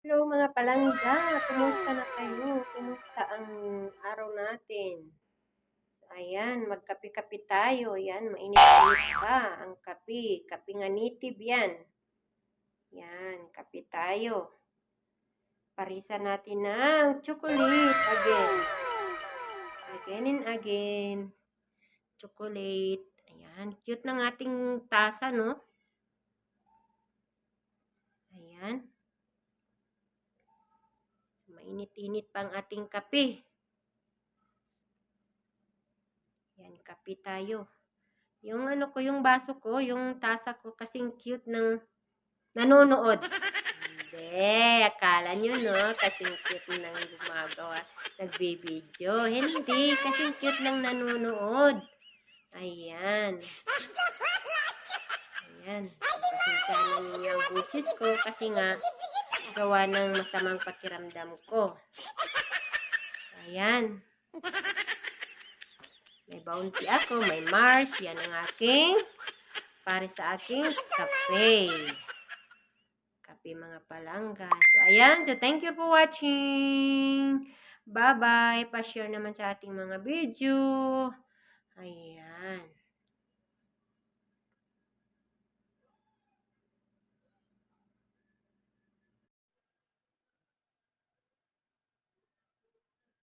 Hello mga palangga, kumusta na kayo? Kumusta ang araw natin? So, ayan, magkape-kape tayo. Yan, mainit-init pa ang kape. Kape nga nitib yan. Yan, kape tayo. Parisan natin ng chocolate again. Again and again. Chocolate. Ayan, cute ng ating tasa, no? Ayan. Mainit-init pa ang ating kape. Yan, kape tayo. Yung ano ko, yung baso ko, yung tasa ko, kasing cute ng nanonood. Hindi, akala nyo no, kasing cute ng gumagawa, nagbibideo. Hindi, kasing cute ng nanonood. Ayan. Ayan. Pasensyahan ninyo ang busis ko kasi nga, gawa ng masamang pakiramdam ko. Ayan. May Bounty ako, may Mars, yan ang aking, para sa aking kape. Kape mga palangga. So, ayan. So, thank you for watching. Bye-bye. Pa-share naman sa ating mga video. Ayan.